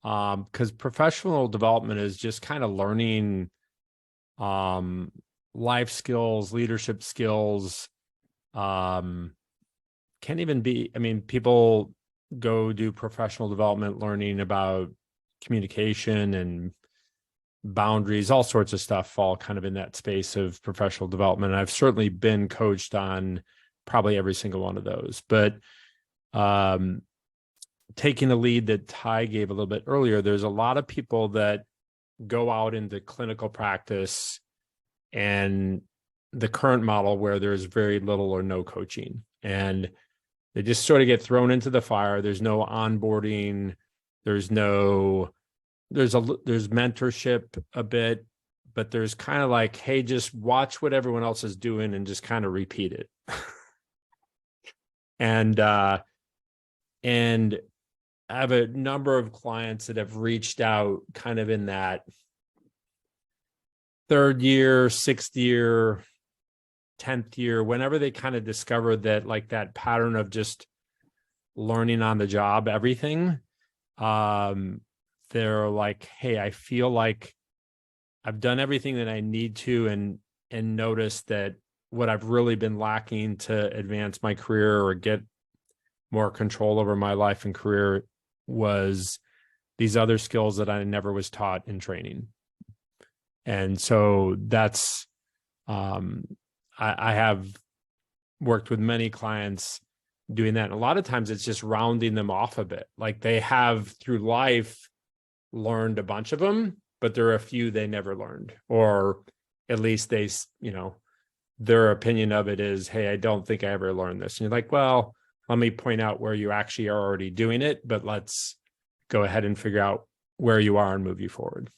because professional development is just kind of learning life skills, leadership skills. Can't even be, I mean, people go do professional development learning about communication and boundaries, all sorts of stuff fall kind of in that space of professional development. And I've certainly been coached on probably every single one of those. But taking the lead that Ty gave a little bit earlier, there's a lot of people that go out into clinical practice and the current model where there's very little or no coaching, and they just sort of get thrown into the fire. There's no onboarding. There's mentorship a bit, but there's kind of like, hey, just watch what everyone else is doing and just kind of repeat it. And I have a number of clients that have reached out kind of in that third year, sixth year, 10th year, whenever they kind of discover that, like, that pattern of just learning on the job, everything, they're like, hey, I feel like I've done everything that I need to, and notice that what I've really been lacking to advance my career or get more control over my life and career was these other skills that I never was taught in training. And so that's, I have worked with many clients doing that. And a lot of times it's just rounding them off a bit. Like, they have through life learned a bunch of them, but there are a few they never learned, or at least they, their opinion of it is, hey, I don't think I ever learned this. And you're like, well, let me point out where you actually are already doing it, but let's go ahead and figure out where you are and move you forward.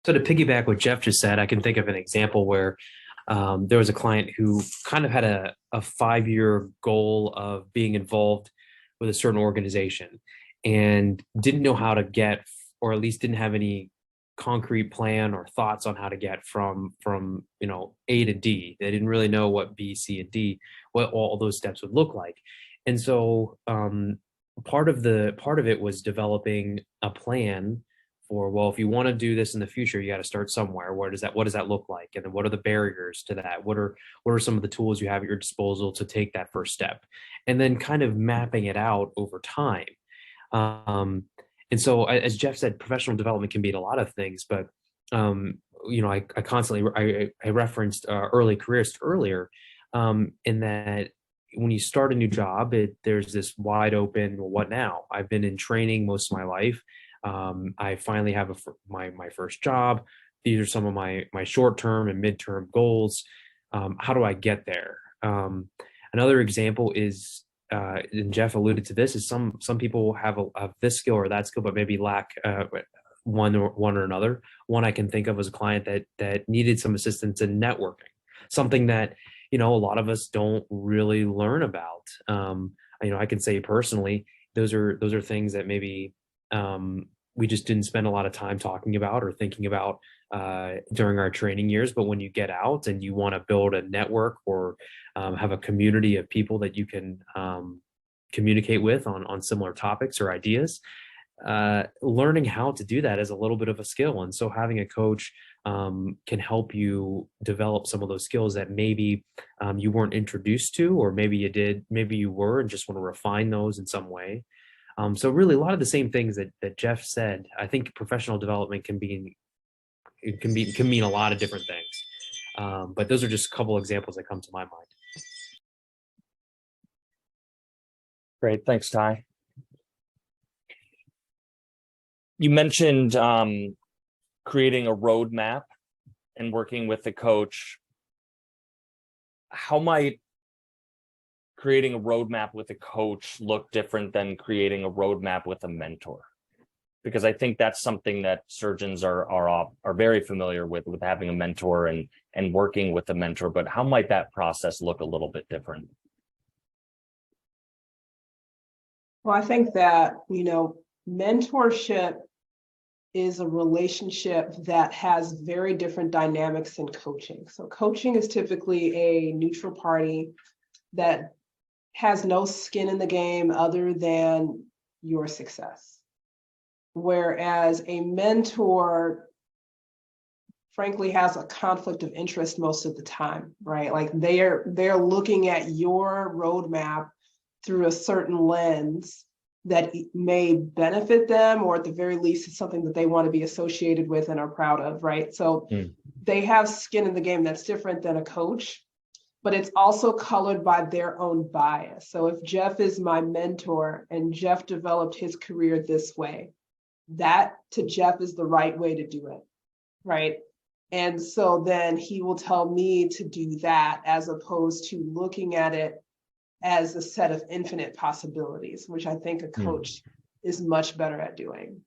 So to piggyback what Jeff just said, I can think of an example where there was a client who kind of had a 5-year goal of being involved with a certain organization and didn't know how to get, or at least didn't have any concrete plan or thoughts on how to get from A to D. They didn't really know what B, C, and D, what all those steps would look like. And so part of it was developing a plan for, well, if you want to do this in the future, you got to start somewhere. What does that look like? And then what are the barriers to that? What are some of the tools you have at your disposal to take that first step? And then kind of mapping it out over time. And so, as Jeff said, professional development can be a lot of things, but I constantly I referenced early careers earlier, in that when you start a new job, there's this wide open, well, what now? I've been in training most of my life. I finally have my first job. These are some of my short-term and mid-term goals. How do I get there? Another example is, and Jeff alluded to this, is some people have this skill or that skill, but maybe lack one or another. One I can think of as a client that needed some assistance in networking, something that a lot of us don't really learn about. I can say personally, those are things that maybe we just didn't spend a lot of time talking about or thinking about during our training years. But when you get out and you want to build a network or have a community of people that you can communicate with on similar topics or ideas, learning how to do that is a little bit of a skill. And so having a coach can help you develop some of those skills that maybe you weren't introduced to, or maybe you did, maybe you were, and just want to refine those in some way. So really a lot of the same things that Jeff said. I think professional development can mean a lot of different things. But those are just a couple examples that come to my mind. Great, thanks, Ty. You mentioned creating a roadmap and working with the coach. How might creating a roadmap with a coach look different than creating a roadmap with a mentor? Because I think that's something that surgeons are very familiar with having a mentor and working with a mentor, but how might that process look a little bit different? Well, I think that, mentorship is a relationship that has very different dynamics than coaching. So coaching is typically a neutral party that has no skin in the game other than your success. Whereas a mentor, frankly, has a conflict of interest most of the time, right? Like they're looking at your roadmap through a certain lens that may benefit them, or at the very least, it's something that they want to be associated with and are proud of, right? So they have skin in the game that's different than a coach, but it's also colored by their own bias. So if Jeff is my mentor and Jeff developed his career this way, that to Jeff is the right way to do it, right? And so then he will tell me to do that, as opposed to looking at it as a set of infinite possibilities, which I think a coach is much better at doing.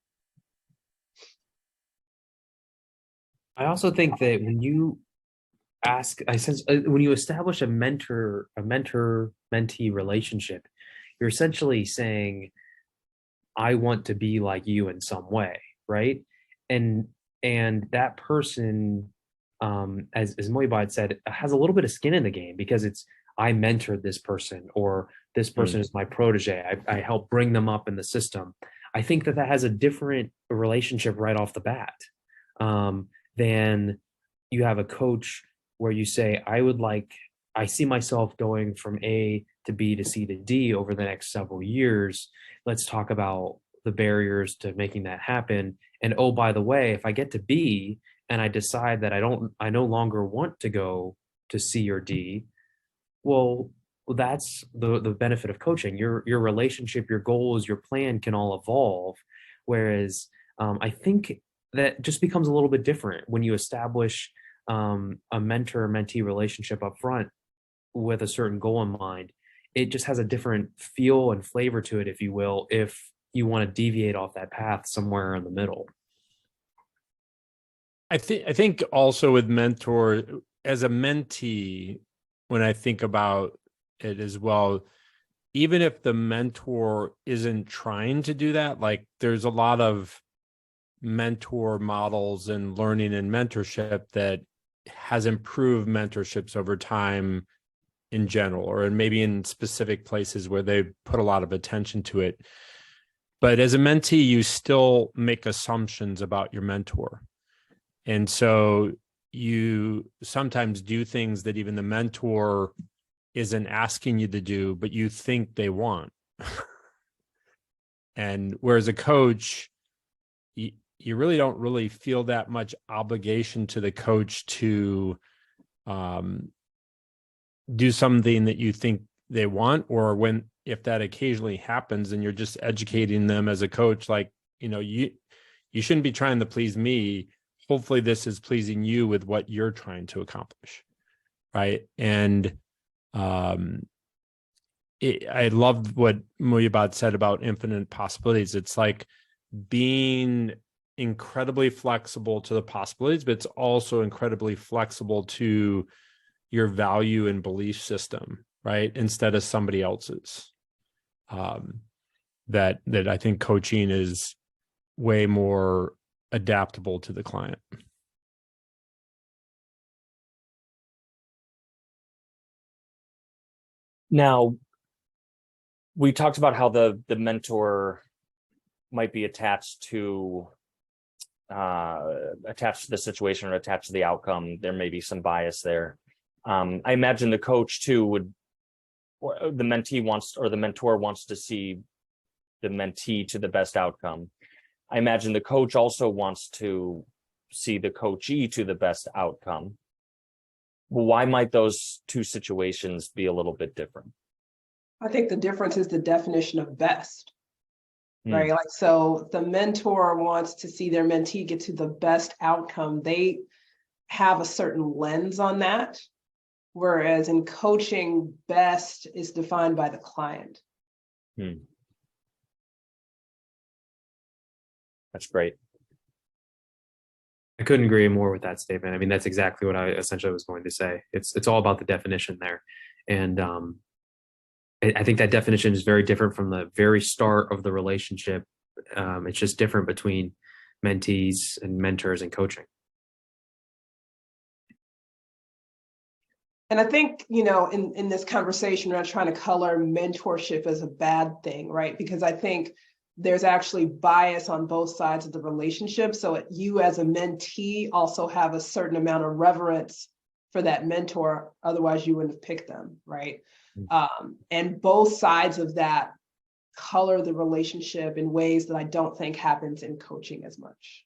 I also think that when you when you establish a mentor-mentee relationship, you're essentially saying, I want to be like you in some way, right? And that person, as Muyibat said, has a little bit of skin in the game, because it's, I mentored this person, or this person is my protege. I help bring them up in the system. I think that has a different relationship right off the bat than you have a coach where you say, I see myself going from A to B to C to D over the next several years. Let's talk about the barriers to making that happen. And oh, by the way, if I get to B and I decide that I no longer want to go to C or D, well, that's the benefit of coaching. Your relationship, your goals, your plan can all evolve. Whereas I think that just becomes a little bit different when you establish a mentor-mentee relationship up front with a certain goal in mind. It just has a different feel and flavor to it, if you will, if you want to deviate off that path somewhere in the middle. I think also with mentor, as a mentee, when I think about it as well, even if the mentor isn't trying to do that, like there's a lot of mentor models and learning and mentorship that has improved mentorships over time in general, or maybe in specific places where they put a lot of attention to it. But as a mentee, you still make assumptions about your mentor. And so you sometimes do things that even the mentor isn't asking you to do, but you think they want. And whereas a coach, you really don't really feel that much obligation to the coach to do something that you think they want, or if that occasionally happens, and you're just educating them as a coach, like, you shouldn't be trying to please me. Hopefully this is pleasing you with what you're trying to accomplish, right? And I loved what Muyibat said about infinite possibilities. It's like being incredibly flexible to the possibilities, but it's also incredibly flexible to your value and belief system, right? Instead of somebody else's. That I think coaching is way more adaptable to the client. Now, we talked about how the mentor might be attached to the situation, or attached to the outcome. There may be some bias there. I imagine the coach too the mentor wants to see the mentee to the best outcome. I imagine the coach also wants to see the coachee to the best outcome. Why might those two situations be a little bit different? I think the difference is the definition of best, right? Like, so the mentor wants to see their mentee get to the best outcome. They have a certain lens on that. Whereas in coaching, best is defined by the client. That's great. I couldn't agree more with that statement. I mean, that's exactly what I essentially was going to say. It's all about the definition there. And I think that definition is very different from the very start of the relationship. It's just different between mentees and mentors and coaching. And I think, in this conversation, we're not trying to color mentorship as a bad thing, right? Because I think there's actually bias on both sides of the relationship. So you as a mentee also have a certain amount of reverence for that mentor. Otherwise, you wouldn't have picked them, right? And both sides of that color the relationship in ways that I don't think happens in coaching as much.